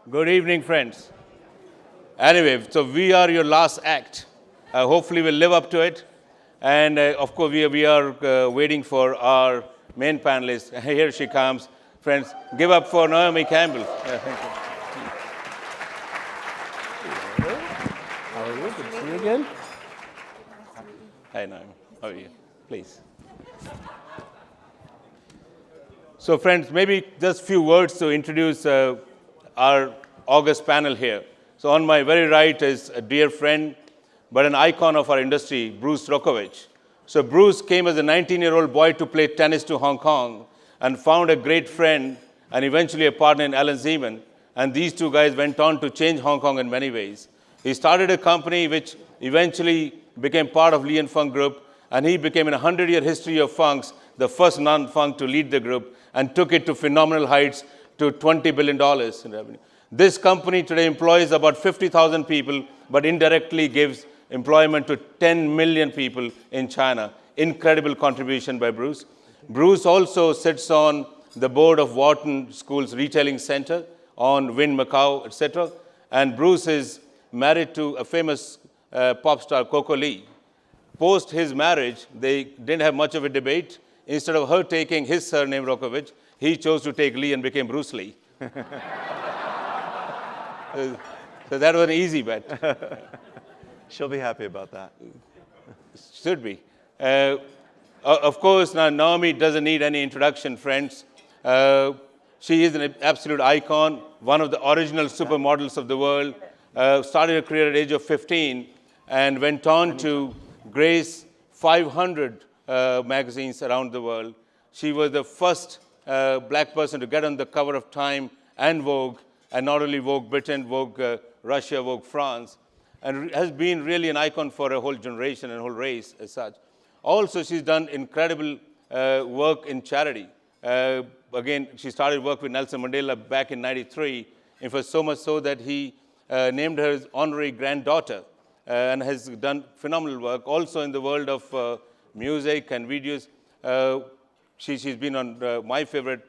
Good evening, friends. Anyway, so we are your last act. Hopefully, we'll live up to it. And of course, we are waiting for our main panelist. Here she comes. Friends, give up for Naomi Campbell. Thank you. How are you? Good to see you again. Hi, Naomi. How are you? Please. So, friends, maybe just a few words to introduce our August panel here. So, on my very right is a dear friend, but an icon of our industry, Bruce Rokovich. So, Bruce came as a 19-year-old boy to play tennis to Hong Kong and found a great friend and eventually a partner in Alan Zeman. And these two guys went on to change Hong Kong in many ways. He started a company which eventually became part of Li & Fung Group, and he became, in a 100-year history of funks, the first non-funk to lead the group and took it to phenomenal heights to $20 billion in revenue. This company today employs about 50,000 people, but indirectly gives employment to 10 million people in China. Incredible contribution by Bruce. Bruce also sits on the board of Wharton School's Retailing Center on Wynn Macau, etc. And Bruce is married to a famous pop star, Coco Lee. Post his marriage, they didn't have much of a debate. Instead of her taking his surname, Rokovich, he chose to take Lee and became Bruce Lee. So that was an easy bet. She'll be happy about that. Should be. Of course, now Naomi doesn't need any introduction, friends. She is an absolute icon, one of the original supermodels of the world. Started her career at the age of 15 and went on to grace 500 magazines around the world. She was the first black person to get on the cover of Time and Vogue, and not only Vogue Britain, Vogue Russia, Vogue France, and has been really an icon for a whole generation and a whole race as such. Also, she's done incredible work in charity. Again, she started work with Nelson Mandela back in '93, and for so much so that he named her his honorary granddaughter, and has done phenomenal work. Also in the world of music and videos, she's been on my favorite,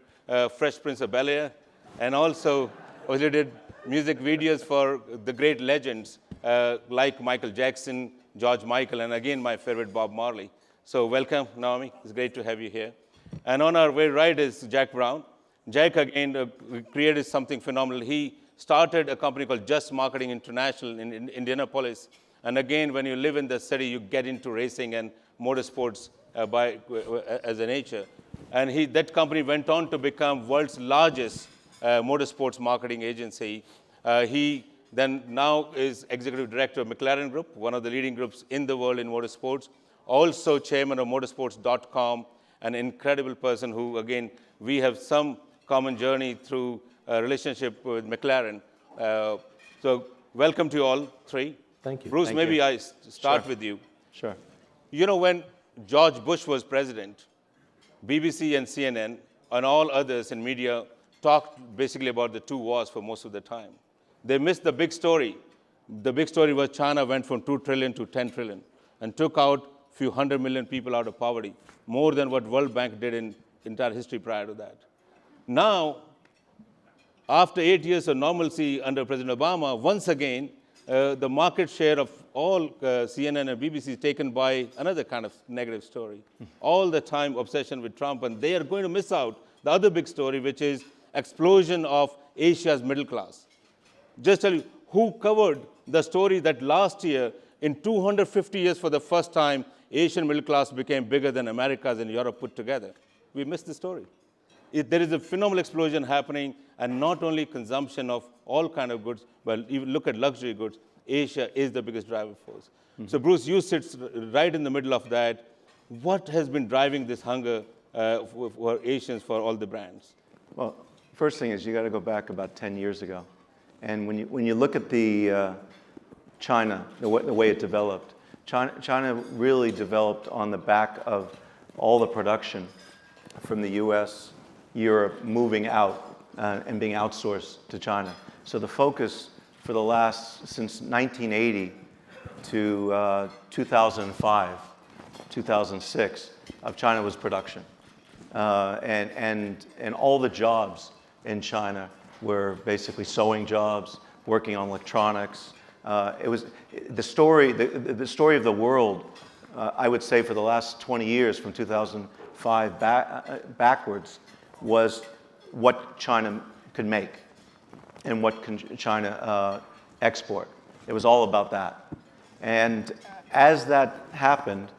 Fresh Prince of Bel-Air, and also did music videos for the great legends like Michael Jackson, George Michael, and again my favorite, Bob Marley. So welcome, Naomi. It's great to have you here. And on our way right is Jack Brown. Jack, again, created something phenomenal. He started a company called Just Marketing International in Indianapolis. And again, when you live in the city, you get into racing and motorsports as a nature. And that company went on to become world's largest motorsports marketing agency. He then now is executive director of McLaren Group, one of the leading groups in the world in motorsports. Also chairman of motorsports.com, an incredible person who, again, we have some common journey through a relationship with McLaren. So welcome to you all three. Thank you. Bruce, Thank maybe you. I start Sure. with you. Sure. You know, when George Bush was president, BBC and CNN and all others in media talked basically about the two wars for most of the time. They missed the big story. The big story was China went from 2 trillion to 10 trillion and took out a few 100 million people out of poverty, more than what World Bank did in entire history prior to that. Now, after 8 years of normalcy under President Obama, once again, the market share of all CNN and BBC is taken by another kind of negative story. All the time obsession with Trump, and they are going to miss out the other big story, which is explosion of Asia's middle class. Just tell you, who covered the story that last year, in 250 years for the first time, Asian middle class became bigger than America's and Europe put together? We missed the story. There is a phenomenal explosion happening, and not only consumption of all kind of goods, but even look at luxury goods. Asia is the biggest driver force. So Bruce, you sit right in the middle of that. What has been driving this hunger for Asians for all the brands? Well, first thing is you got to go back about 10 years ago. And when you look at the China, the way it developed, China really developed on the back of all the production from the US, Europe, moving out and being outsourced to China. So the focus for the last, since 1980 to 2005, 2006, of China was production. And all the jobs in China were basically sewing jobs, working on electronics. It was the story of the world, I would say for the last 20 years, from 2005 backwards, was what China could make and what can China export. It was all about that. And as that happened,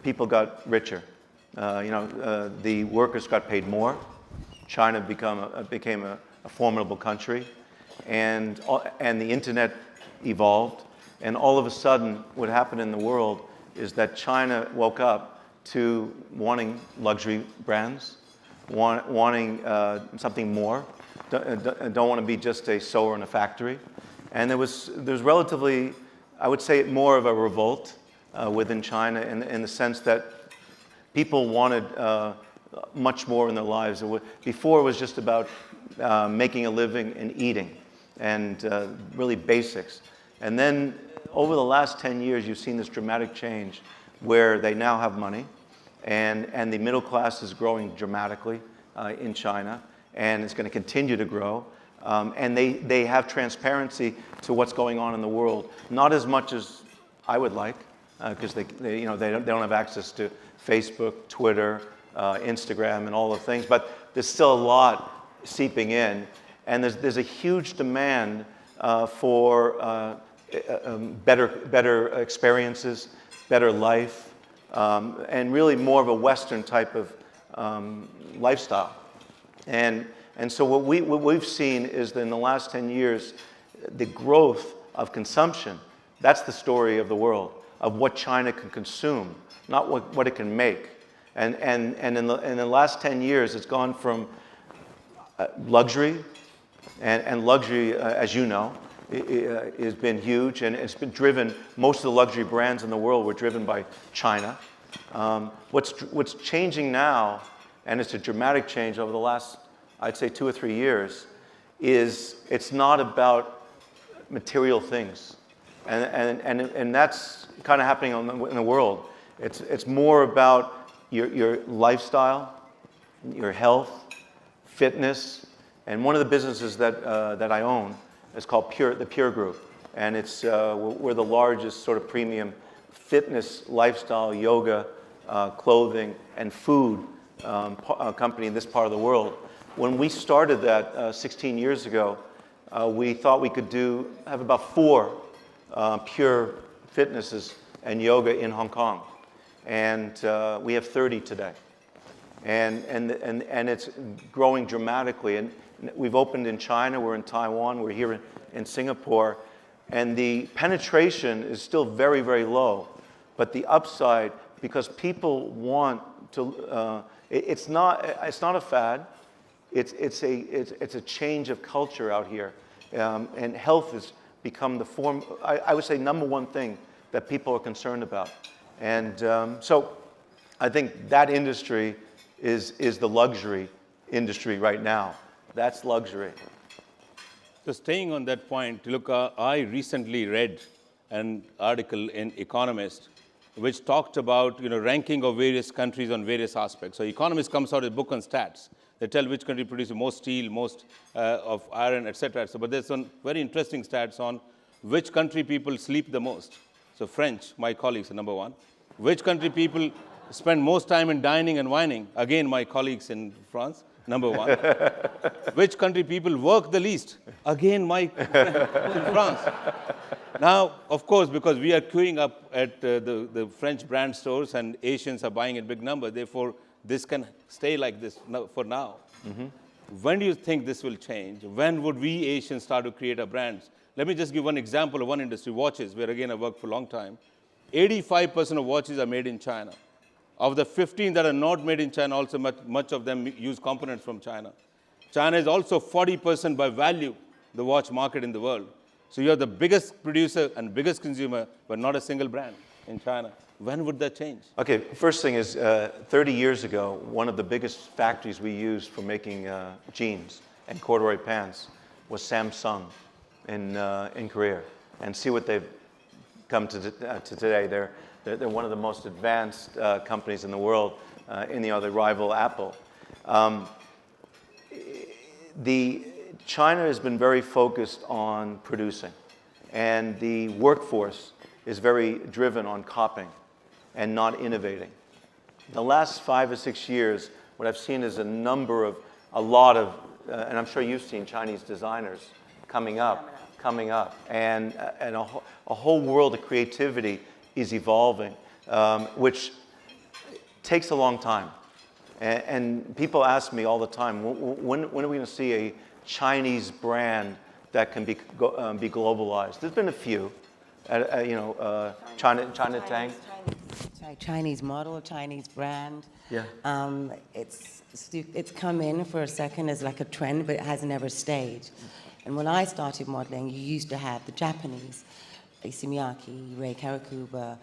people got richer. The workers got paid more. China became a formidable country, and the internet evolved. And all of a sudden, what happened in the world is that China woke up to wanting luxury brands, wanting something more. Don't want to be just a sewer in a factory. And there's relatively, I would say, more of a revolt within China in the sense that people wanted much more in their lives. Before it was just about making a living and eating and really basics. And then over the last 10 years, you've seen this dramatic change where they now have money and the middle class is growing dramatically in China, and it's going to continue to grow. And they have transparency to what's going on in the world. Not as much as I would like, because they don't have access to Facebook, Twitter, Instagram, and all the things. But there's still a lot seeping in, and there's a huge demand for better experiences, better life, and really more of a Western type of lifestyle. And so what we've seen is that in the last 10 years, the growth of consumption, that's the story of the world, of what China can consume, not what it can make. And in the last 10 years, it's gone from luxury, and luxury, as you know, has been huge, and it's been driven, most of the luxury brands in the world were driven by China. What's changing now, and it's a dramatic change over the last, I'd say 2 or 3 years, is it's not about material things. And that's kind of happening in the world. It's more about your lifestyle, your health, fitness. And one of the businesses that I own is called the Pure Group. And we're the largest sort of premium fitness, lifestyle, yoga, clothing, and food company in this part of the world. When we started that 16 years ago, we thought we could have about 4 pure fitnesses and yoga in Hong Kong. And we have 30 today. And it's growing dramatically. And we've opened in China, we're in Taiwan, we're here in Singapore. And the penetration is still very, very low. But the upside, because people want to, it's not a fad. It's a change of culture out here, and health has become the form. I would say #1 thing that people are concerned about, and so I think that industry is the luxury industry right now. That's luxury. So staying on that point, look, I recently read an article in Economist which talked about ranking of various countries on various aspects. So Economist comes out with a book on stats. They tell which country produces most steel, most of iron, etc. So, but there's some very interesting stats on which country people sleep the most. So French, my colleagues, are #1. Which country people spend most time in dining and wining? Again, my colleagues in France, #1. Which country people work the least? Again, my in France. Now, of course, because we are queuing up at the French brand stores and Asians are buying in big number, therefore, this can stay like this for now. Mm-hmm. When do you think this will change? When would we Asians start to create our brands? Let me just give one example of one industry, watches, where again I worked for a long time. 85% of watches are made in China. Of the 15 that are not made in China, also much of them use components from China. China is also 40% by value, the watch market in the world. So you're the biggest producer and biggest consumer, but not a single brand in China. When would that change? Okay, first thing is 30 years ago, one of the biggest factories we used for making jeans and corduroy pants was Samsung in Korea. And see what they've come to today. They're one of the most advanced companies in the world. They rival Apple. China has been very focused on producing, and the workforce is very driven on copying and not innovating. The last 5 or 6 years, what I've seen is a lot of, and I'm sure you've seen Chinese designers coming up, and a whole world of creativity is evolving, which takes a long time. And people ask me all the time, when are we going to see a Chinese brand that can be globalized? There's been a few, Chinatown. Chinese model, Chinese brand. Yeah. It's come in for a second as like a trend, but it has never stayed. And when I started modeling, you used to have the Japanese, Issey Miyake, Rei Kawakubo,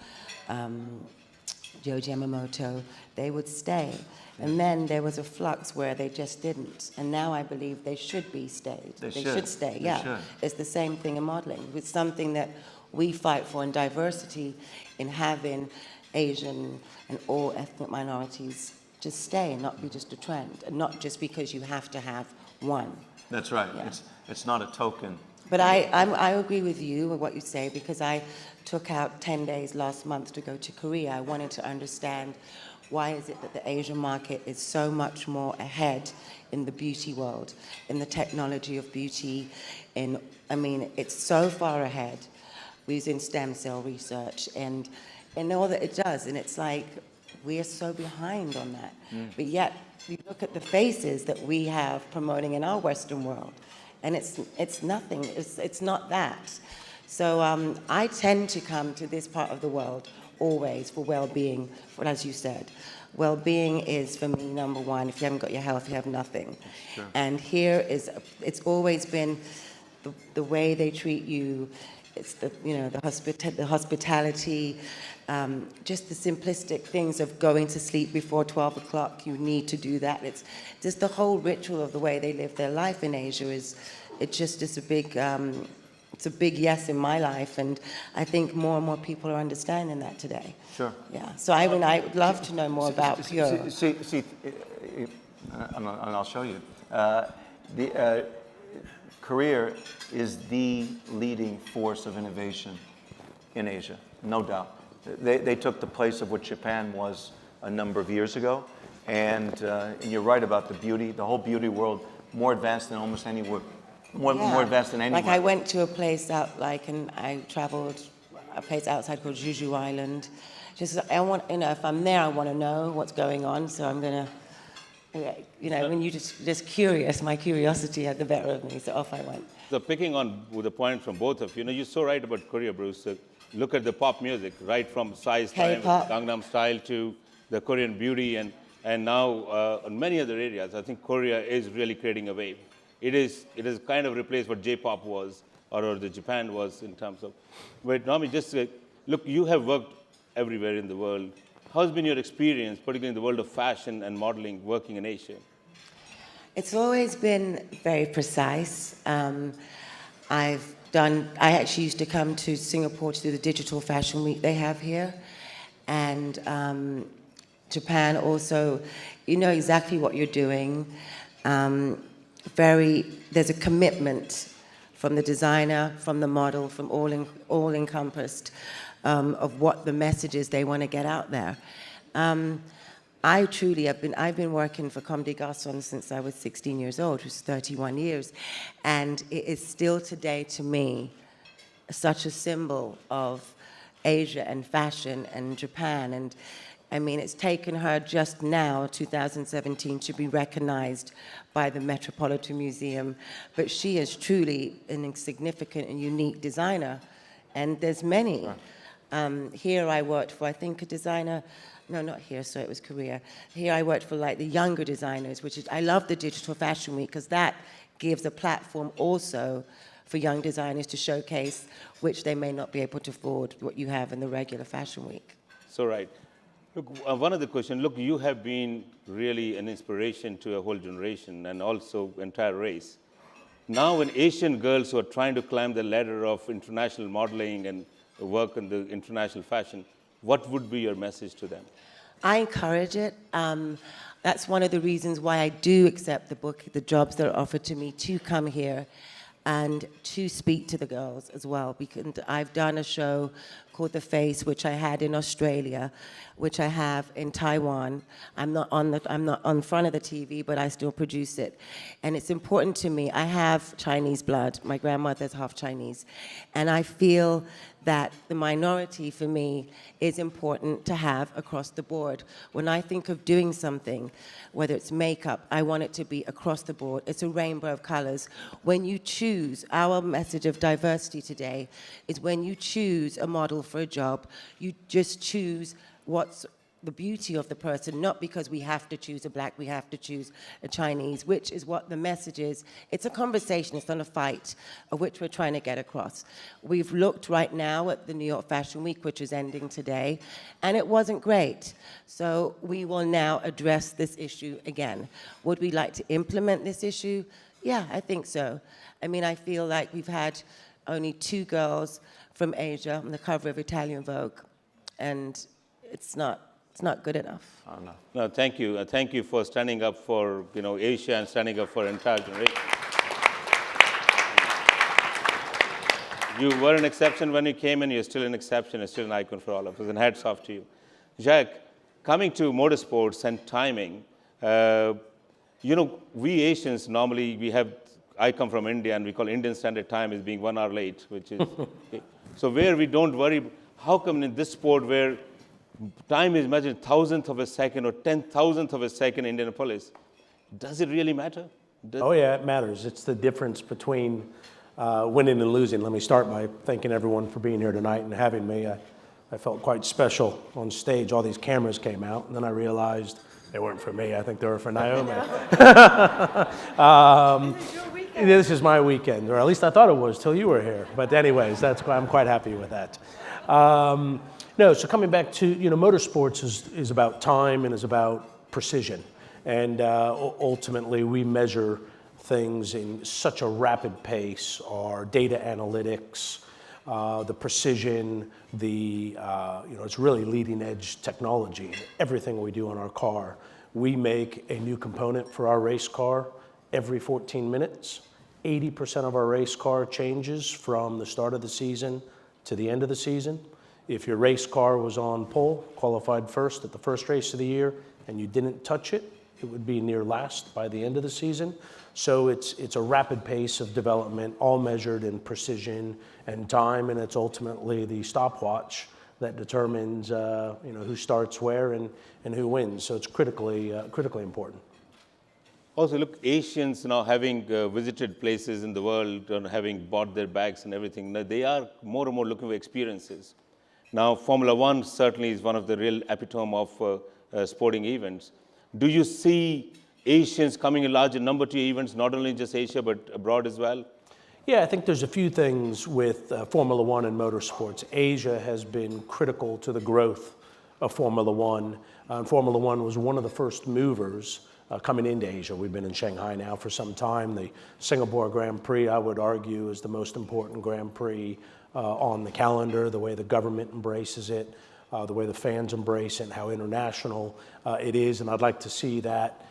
Joe Yamamoto. They would stay. And then there was a flux where they just didn't. And now I believe they should be stayed. They should stay, yeah. They should. It's the same thing in modeling. It's something that we fight for in diversity, in having Asian and all ethnic minorities just stay and not be just a trend, and not just because you have to have one. That's right. Yeah. It's not a token. But I agree with you with what you say, because I took out 10 days last month to go to Korea. I wanted to understand why is it that the Asian market is so much more ahead in the beauty world, in the technology of beauty. It's so far ahead. We're using stem cell research and all that it does. And it's like, we are so behind on that. But yet, you look at the faces that we have promoting in our Western world, and it's nothing. It's not that. So I tend to come to this part of the world always for well-being. For, as you said, well-being is for me number one. If you haven't got your health, you have nothing. Sure. And here it's always been the way they treat you. It's the hospitality, just the simplistic things of going to sleep before 12 o'clock. You need to do that. It's just the whole ritual of the way they live their life in Asia it's a big yes in my life, and I think more and more people are understanding that today. Sure. Yeah. So I would love to know more about Pure. See, and I'll show you. Korea is the leading force of innovation in Asia, no doubt. They took the place of what Japan was a number of years ago, and you're right about the beauty, the whole beauty world, more advanced than almost anywhere, more advanced than anywhere. Like I went to a place and I traveled a place outside called Jeju Island. Just if I'm there, I want to know what's going on, so I'm gonna. When you just curious, my curiosity had the better of me, so off I went. So picking on with the point from both of you, you're so right about Korea, Bruce. Look at the pop music, right from Psy's time, Gangnam Style, to the Korean beauty, and now in many other areas, I think Korea is really creating a wave. It is kind of replaced what J-pop was, or the Japan was in terms of. But Naomi, just look, you have worked everywhere in the world. How's been your experience, particularly in the world of fashion and modeling, working in Asia? It's always been very precise. I actually used to come to Singapore to do the digital fashion week they have here. And Japan also, you know exactly what you're doing. There's a commitment from the designer, from the model, from all encompassed. Of what the messages they want to get out there. I've been working for Comme des Garçons since I was 16 years old, which is 31 years, and it is still today to me such a symbol of Asia and fashion and Japan. And it's taken her just now, 2017, to be recognized by the Metropolitan Museum, but she is truly an insignificant and unique designer, and there's many. Here I worked for, I think, a designer, no, not here, so it was Korea. Here I worked for the younger designers, I love the Digital Fashion Week because that gives a platform also for young designers to showcase which they may not be able to afford what you have in the regular Fashion Week. So right. Look, one other question. Look, you have been really an inspiration to a whole generation and also entire race. Now when Asian girls who are trying to climb the ladder of international modeling and work in the international fashion, what would be your message to them? I encourage it. that's one of the reasons why I do accept the jobs that are offered to me to come here and to speak to the girls as well, because I've done a show called The Face, which I had in Australia, which I have in Taiwan. I'm not on front of the TV, but I still produce it. And it's important to me. I have Chinese blood. My grandmother's half Chinese. And I feel that the minority for me is important to have across the board. When I think of doing something, whether it's makeup, I want it to be across the board. It's a rainbow of colors. When you choose, our message of diversity today is when you choose a model for a job, you just choose what's the beauty of the person, not because we have to choose a black, we have to choose a Chinese, which is what the message is. It's a conversation, it's not a fight, of which we're trying to get across. We've looked right now at the New York Fashion Week, which is ending today, and it wasn't great. So we will now address this issue again. Would we like to implement this issue? Yeah, I think so. I mean, I feel like we've had only 2 girls from Asia on the cover of Italian Vogue, and it's not good enough. I don't know. No, thank you. Thank you for standing up for Asia and standing up for entire generation. You were an exception when you came in. You're still an exception. You're still an icon for all of us. And hats off to you, Jacques. Coming to motorsports and timing, we Asians normally I come from India, and we call Indian Standard Time as being 1 hour late, which is so where we don't worry. How come in this sport where time is measured 1,000th of a second or 10,000th of a second in Indianapolis, does it really matter? Oh yeah, it matters. It's the difference between winning and losing. Let me start by thanking everyone for being here tonight and having me. I felt quite special on stage. All these cameras came out, and then I realized they weren't for me. I think they were for Naomi. This is my weekend, or at least I thought it was till you were here. But anyways, I'm quite happy with that. No, so coming back to, motorsports is about time and is about precision. And ultimately, we measure things in such a rapid pace, our data analytics, the precision, it's really leading edge technology. Everything we do on our car, we make a new component for our race car every 14 minutes. 80% of our race car changes from the start of the season to the end of the season. If your race car was on pole, qualified first at the first race of the year, and you didn't touch it, it would be near last by the end of the season. So it's a rapid pace of development, all measured in precision and time, and it's ultimately the stopwatch that determines who starts where and who wins. So it's critically important. Also, look, Asians now having visited places in the world and having bought their bags and everything, now they are more and more looking for experiences. Now, Formula One certainly is one of the real epitome of sporting events. Do you see Asians coming in larger number to events, not only just Asia, but abroad as well? Yeah, I think there's a few things with Formula One and motorsports. Asia has been critical to the growth of Formula One. Formula One was one of the first movers coming into Asia. We've been in Shanghai now for some time. The Singapore Grand Prix, I would argue, is the most important Grand Prix on the calendar, the way the government embraces it, the way the fans embrace it, and how international it is. And I'd like to see that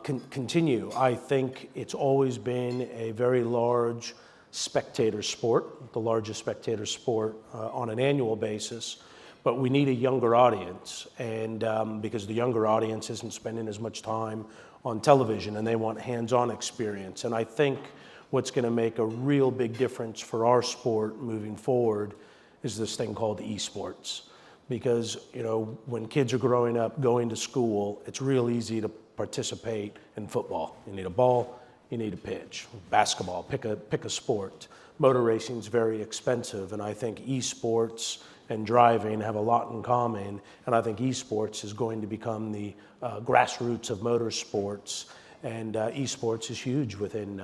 continue. I think it's always been a very large spectator sport, the largest spectator sport on an annual basis. But we need a younger audience, and because the younger audience isn't spending as much time on television and they want hands-on experience. And I think what's going to make a real big difference for our sport moving forward is this thing called esports. Because, when kids are growing up, going to school, it's real easy to participate in football. You need a ball, you need a pitch. Basketball, pick a sport. Motor racing is very expensive, and I think esports and driving have a lot in common, and I think esports is going to become the grassroots of motorsports, and esports is huge within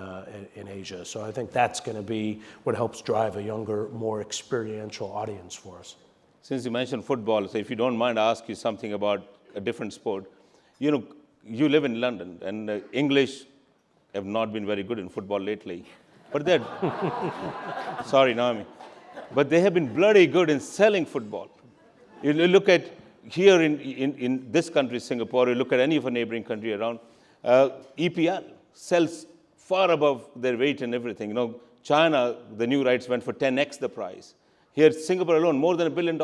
in Asia. So I think that's going to be what helps drive a younger, more experiential audience for us. Since you mentioned football, so if you don't mind, I ask you something about a different sport. You live in London, and English have not been very good in football lately. But they're, sorry, Naomi. But they have been bloody good in selling football. You look at here in this country, Singapore, you look at any of a neighboring country around, EPL sells far above their weight and everything. You know, China, the new rights went for 10x the price. Here, Singapore alone, more than $1 billion.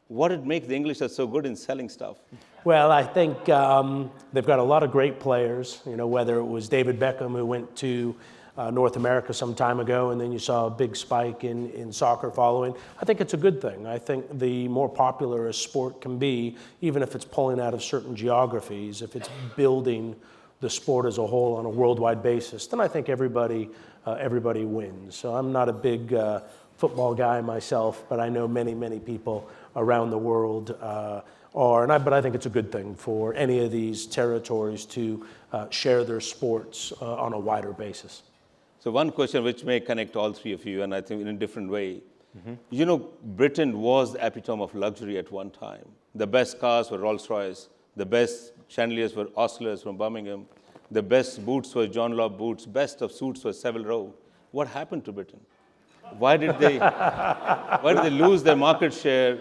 What did make the English are so good in selling stuff? Well, I think they've got a lot of great players, you know, whether it was David Beckham, who went to North America some time ago, and then you saw a big spike in soccer following. I think it's a good thing. I think the more popular a sport can be, even if it's pulling out of certain geographies, if it's building the sport as a whole on a worldwide basis, then I think everybody wins. So I'm not a big football guy myself, but I know many, many people around the world but I think it's a good thing for any of these territories to share their sports on a wider basis. So one question which may connect all three of you, and I think in a different way. You know, Britain was the epitome of luxury at one time. The best cars were Rolls-Royce. The best chandeliers were Ostlers from Birmingham. The best boots were John Lobb boots. Best of suits were Savile Row. What happened to Britain? Why did they lose their market share,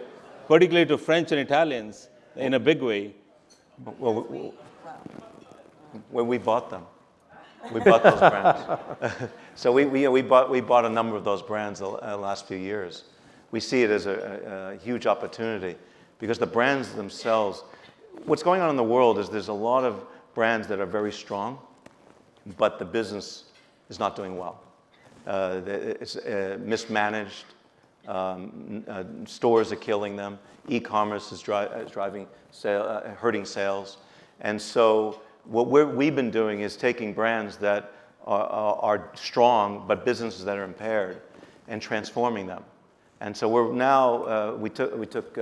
particularly to French and Italians, in a big way? Well, when we bought them. We bought those brands. So we bought a number of those brands the last few years. We see it as a huge opportunity because the brands themselves, what's going on in the world is there's a lot of brands that are very strong, but the business is not doing well. It's mismanaged. Stores are killing them. E-commerce is hurting sales. And so what we've been doing is taking brands that are strong, but businesses that are impaired, and transforming them. And so we're now, we took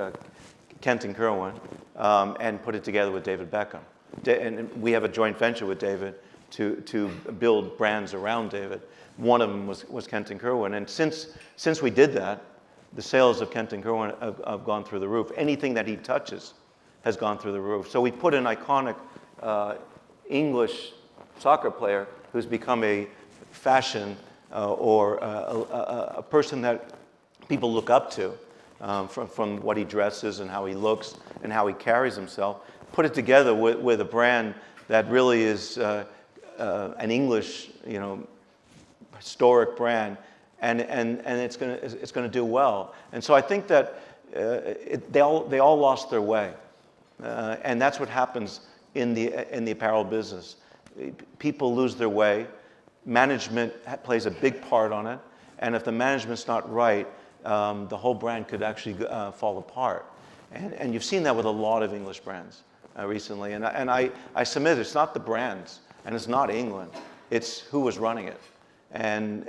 Kent and Kerwin and put it together with David Beckham. And we have a joint venture with David to build brands around David. One of them was Kent and Kerwin. And since we did that, the sales of Kent and Kerwin have gone through the roof. Anything that he touches has gone through the roof. So we put an iconic English soccer player who's become a fashion or a person that people look up to from what he dresses and how he looks and how he carries himself. Put it together with a brand that really is an English, historic brand, and it's going to do well. And so I think that they all lost their way, and that's what happens in the apparel business. People lose their way. Management plays a big part on it, and if the management's not right, the whole brand could actually fall apart. And you've seen that with a lot of English brands recently. And I submit it's not the brands, and it's not England. It's who was running it. And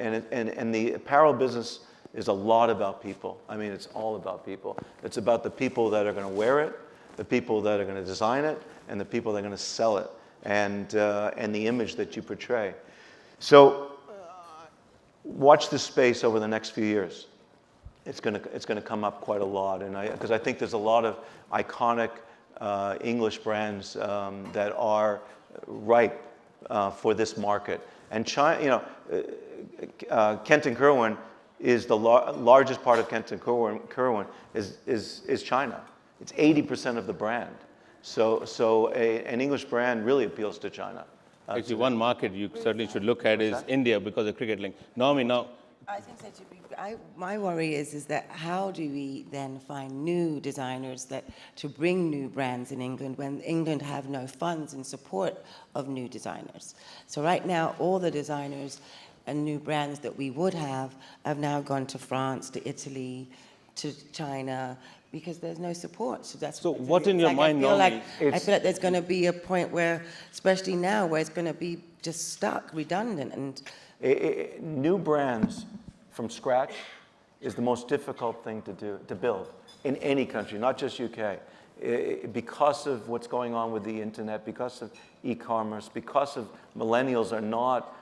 the apparel business is a lot about people. I mean, it's all about people. It's about the people that are going to wear it, the people that are going to design it, and the people that are going to sell it, and the image that you portray. So watch this space over the next few years. It's going to come up quite a lot, and because I think there's a lot of iconic English brands that are ripe for this market. And China, Kent and Kerwin is the largest part of Kent and Kerwin is China. It's 80% of the brand. So an English brand really appeals to China. Actually, one market you certainly should look at is India because of cricket link. Naomi, now. I think that my worry is that how do we then find new designers to bring new brands in England when England have no funds in support of new designers? So right now, all the designers and new brands that we would have now gone to France, to Italy, to China, because there's no support. So what in your mind, Naomi? I feel like there's going to be a point where, especially now, where it's going to be just stuck, redundant, and new brands from scratch is the most difficult thing to build in any country, not just UK. Because of what's going on with the internet, because of e-commerce, because of millennials are not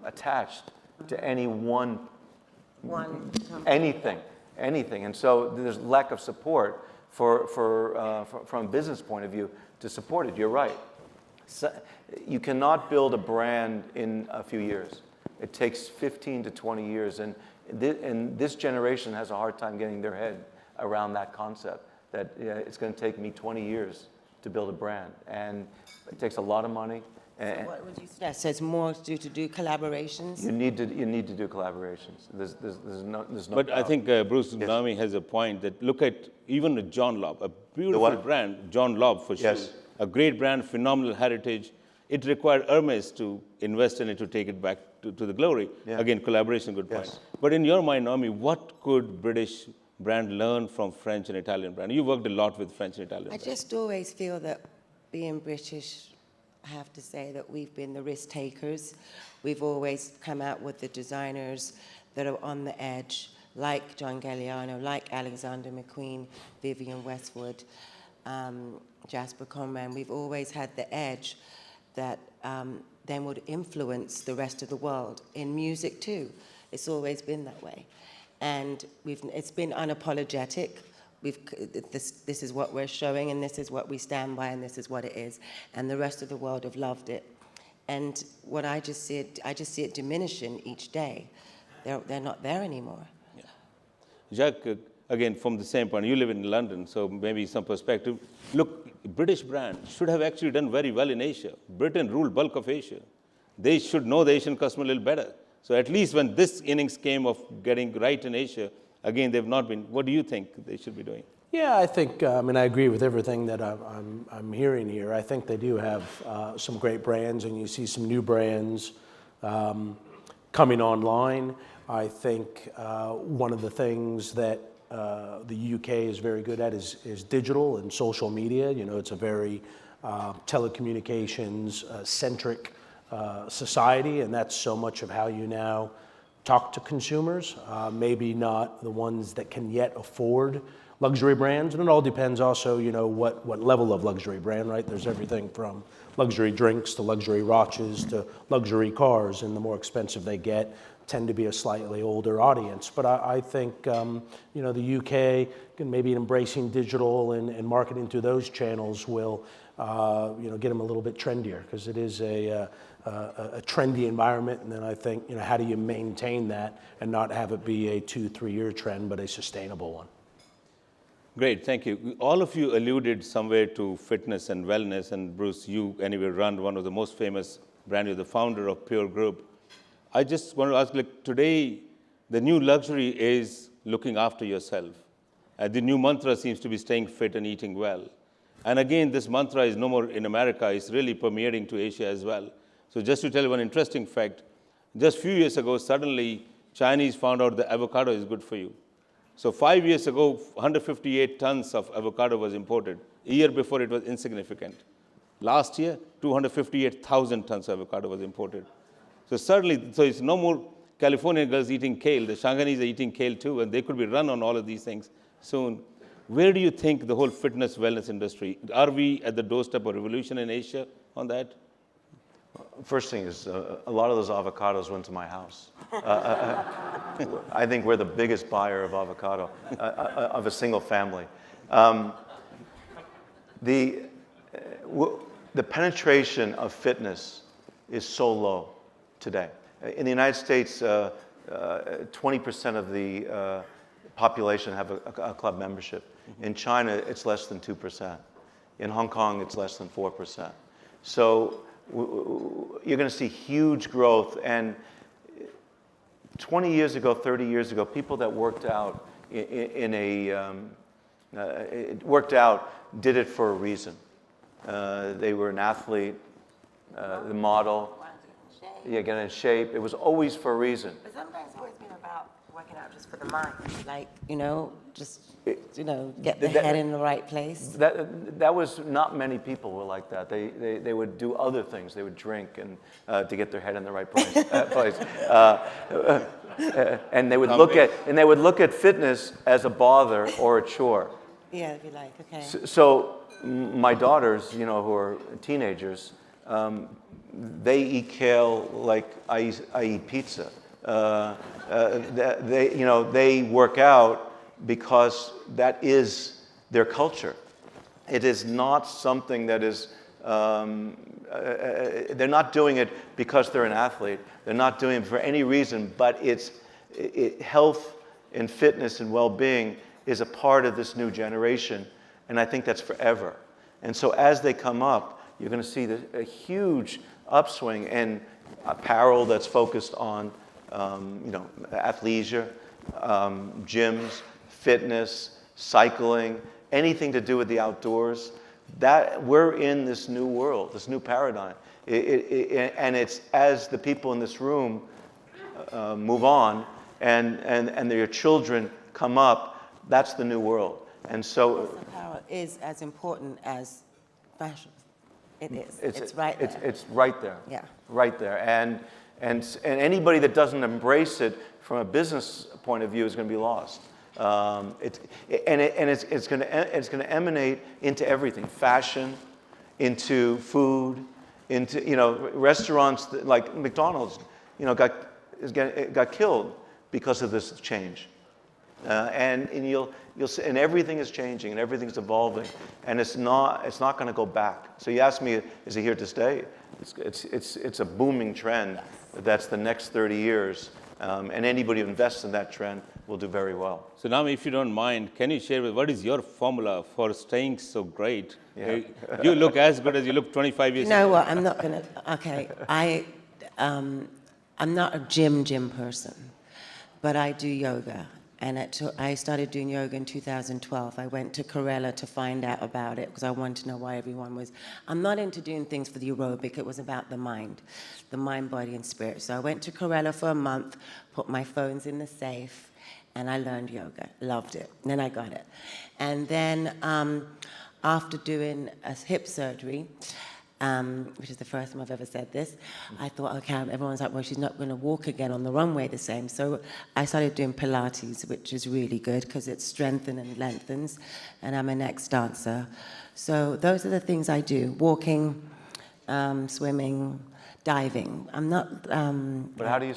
attached to any one anything. And so there's lack of support from a business point of view to support it. You're right. So you cannot build a brand in a few years. It takes 15 to 20 years, and this generation has a hard time getting their head around that concept. that it's going to take me 20 years to build a brand, and it takes a lot of money. And What would you suggest? So it's more to do collaborations? you need to do collaborations. There's no But I doubt. think Bruce Nami has a point that look at even John Lobb, a beautiful what? brand, John Lobb for sure. Yes. A great brand, phenomenal heritage. It required Hermes to invest in it to take it back to the glory. Yeah. Again, collaboration, good point. Yes. But in your mind, Nami, what could British brand learn from French and Italian brand? You worked a lot with French and Italian I brands. just always feel that being British, I have to say that we've been the risk takers. We've always come out with the designers that are on the edge, like John Galliano, like Alexander McQueen, Vivienne Westwood, Jasper Conran. We've always had the edge that then would influence the rest of the world. In music too, it's always been that way. And it's been unapologetic. This is what we're showing, and this is what we stand by, and this is what it is. And the rest of the world have loved it. And what I just see it diminishing each day. They're not there anymore. Yeah. Jacques, again, from the same point, you live in London, so maybe some perspective. Look, British brands should have actually done very well in Asia. Britain ruled bulk of Asia. They should know the Asian customer a little better. So at least when this innings came of getting right in Asia, again, they've not been. What do you think they should be doing? Yeah, I think, I agree with everything that I'm hearing here. I think they do have some great brands, and you see some new brands coming online. I think one of the things that the UK is very good at is digital and social media. You know, it's a very telecommunications-centric society, and that's so much of how you now talk to consumers. Maybe not the ones that can yet afford luxury brands, and it all depends also, you know, what level of luxury brand, right? There's everything from luxury drinks to luxury watches to luxury cars, and the more expensive they get, tend to be a slightly older audience. But I think, you know, the UK, maybe embracing digital and marketing through those channels will, you know, get them a little bit trendier, because it is a trendy environment. And then I think, you know, how do you maintain that and not have it be a 2-3 year trend, but a sustainable one? Great, thank you. All of you alluded somewhere to fitness and wellness, and Bruce, you anyway run one of the most famous brands. You're the founder of Pure Group. I just want to ask, like, today, the new luxury is looking after yourself. The new mantra seems to be staying fit and eating well. And again, this mantra is no more in America, it's really permeating to Asia as well. So just to tell you one interesting fact, just a few years ago, suddenly, Chinese found out the avocado is good for you. So 5 years ago, 158 tons of avocado was imported. A year before, it was insignificant. Last year, 258,000 tons of avocado was imported. So suddenly, so it's no more Californian girls eating kale. The Shanghainese are eating kale too, and they could be run on all of these things soon. Where do you think the whole fitness wellness industry, are we at the doorstep of revolution in Asia on that? First thing is, a lot of those avocados went to my house. I think we're the biggest buyer of avocado of a single family. The penetration of fitness is so low today. In the United States, 20% of the population have a club membership. In China, it's less than 2%. In Hong Kong, it's less than 4%. So you're going to see huge growth. And 20 years ago, 30 years ago, people that worked out worked out did it for a reason. They were an athlete, the model. Yeah, get in shape. It was always for a reason. But sometimes it's always been about working out just for the mind. Like, you know, just, you know, get the head in the right place. That was, not many people were like that. They would do other things. They would drink and to get their head in the right place. And they would look at fitness as a bother or a chore. Yeah, it'd be like, okay. So my daughters, you know, who are teenagers, they eat kale like I eat pizza. They work out because that is their culture. It is not something that is, they're not doing it because they're an athlete. They're not doing it for any reason, but health and fitness and well-being is a part of this new generation And I think that's forever. And so as they come up, you're going to see a huge upswing in apparel that's focused on athleisure, gyms, fitness, cycling, anything to do with the outdoors. That we're in this new world, this new paradigm. And it's as the people in this room move on and their children come up, that's the new world. And so Apparel is as important as fashion. It is. It's right there. It's right there. Yeah. Right there. And anybody that doesn't embrace it from a business point of view is going to be lost. It's going to emanate into everything: fashion, into food, into restaurants like McDonald's. Got killed because of this change. And you'll see, and everything is changing and everything's evolving, and it's not going to go back. So you ask me, is it here to stay? It's a booming trend. That's the next 30 years, and anybody who invests in that trend will do very well. So now, if you don't mind, can you share what is your formula for staying so great? Yeah. You look as good as you look 25 years You know ago. what? I'm not going to. Okay, I'm not a gym person, but I do yoga. And I started doing yoga in 2012. I went to Kerala to find out about it because I wanted to know why everyone was. I'm not into doing things for the aerobic. It was about the mind, body, and spirit. So I went to Kerala for a month, put my phones in the safe, and I learned yoga. Loved it. And then I got it. And then after doing a hip surgery, which is the first time I've ever said this, I thought, okay, everyone's like, well, she's not going to walk again on the runway the same. So I started doing Pilates, which is really good because it strengthens and lengthens, and I'm an ex-dancer. So those are the things I do: walking, swimming, diving. I'm not But how do you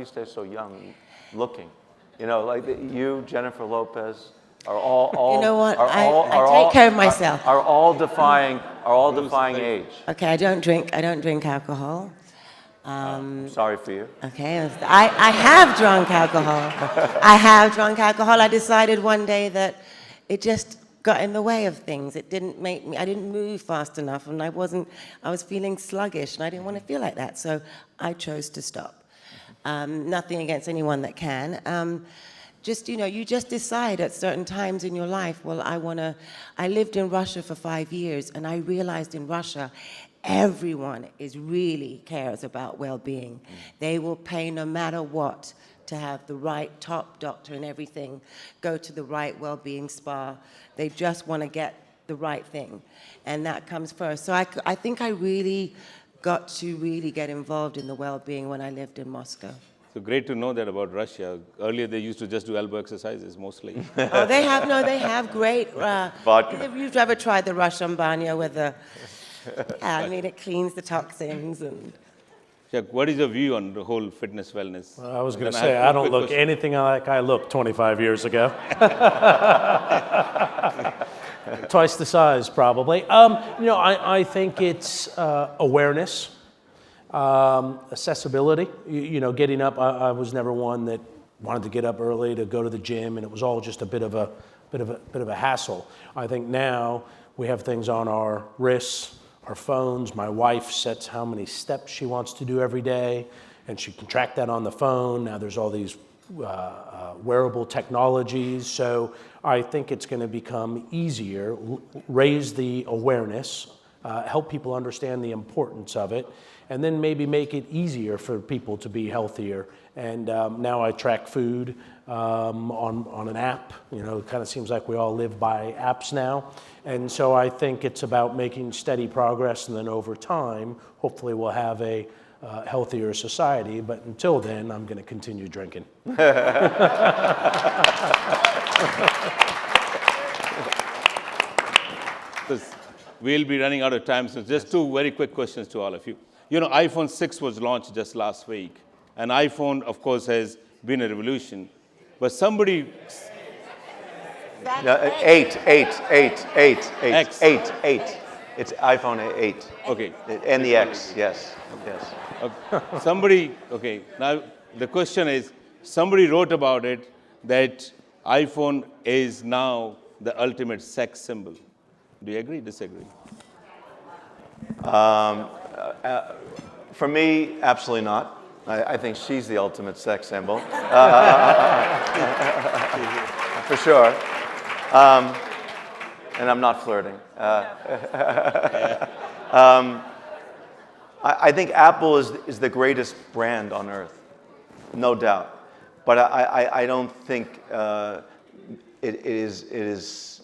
stay so young looking? Like you, Jennifer Lopez, are all. You know what? I take care of myself. Are all defying age. Okay, I don't drink alcohol. Sorry for you. Okay, I have drunk alcohol. I decided one day that it just got in the way of things. It didn't make me. I didn't move fast enough, and I was feeling sluggish, and I didn't want to feel like that. So I chose to stop. Nothing against anyone that can. You just decide at certain times in your life, well, I lived in Russia for 5 years, and I realized in Russia, everyone really cares about well-being. They will pay no matter what to have the right top doctor and everything, go to the right well-being spa. They just want to get the right thing, and that comes first. So I think I really got to really get involved in the well-being when I lived in Moscow. So great to know that about Russia. Earlier, they used to just do elbow exercises mostly. Oh, they have great. Vodka. If you've ever tried the Russian banyo with the, it cleans the toxins and. Chuck, what is your view on the whole fitness wellness? Well, I was going to say, I don't look anything like I looked 25 years ago. Twice the size, probably. I think it's awareness. Accessibility, getting up. I was never one that wanted to get up early to go to the gym, and it was all just a bit of a hassle. I think now we have things on our wrists, our phones. My wife sets how many steps she wants to do every day, and she can track that on the phone. Now there's all these wearable technologies, so I think it's going to become easier, raise the awareness, help people understand the importance of it, and then maybe make it easier for people to be healthier. And now I track food on an app. It kind of seems like we all live by apps now. And so I think it's about making steady progress, and then over time, hopefully we'll have a healthier society. But until then, I'm going to continue drinking. We'll be running out of time, so just two very quick questions to all of you. iPhone 6 was launched just last week, and iPhone, of course, has been a revolution. But somebody... Eight. X. Eight. It's iPhone 8. Okay. And the X, yes. Okay. Now, the question is, somebody wrote about it that iPhone is now the ultimate sex symbol. Do you agree, disagree? For me, absolutely not. I think she's the ultimate sex symbol. For sure. And I'm not flirting. I think Apple is the greatest brand on earth, no doubt. But I don't think it is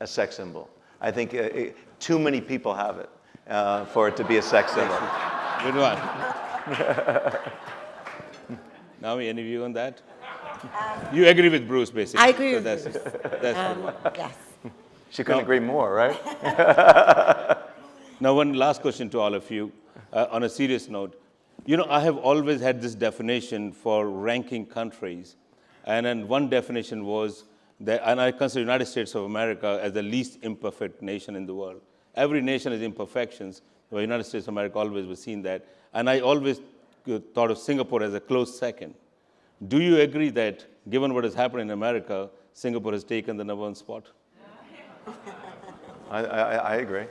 a sex symbol. I think too many people have it for it to be a sex symbol. Good one. Naomi, any view on that? You agree with Bruce, basically. I agree with Bruce. That's good one. Yes. She couldn't agree more, right? Now, one last question to all of you. On a serious note, you know, I have always had this definition for ranking countries. And then one definition was that, and I consider the United States of America as the least imperfect nation in the world. Every nation has imperfections. The United States of America always was seen that. And I always thought of Singapore as a close second. Do you agree that, given what has happened in America, Singapore has taken the #1 spot? I agree.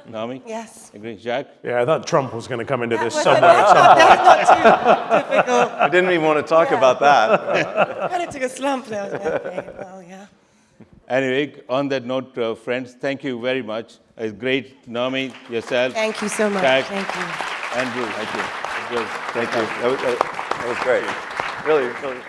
Naomi? Yes. Agree? Jacques? Yeah, I thought Trump was going to come into this Well, somewhere at some point. that's not too difficult. I didn't even want to talk about that. Kind of took a slump there. I was like, okay, well, yeah. Anyway, on that note, friends, thank you very much. It's great, Naomi, yourself. Thank you so much. Jack, Thank you. and Bruce. Thank you. It was Thank you. That was great. Really, really.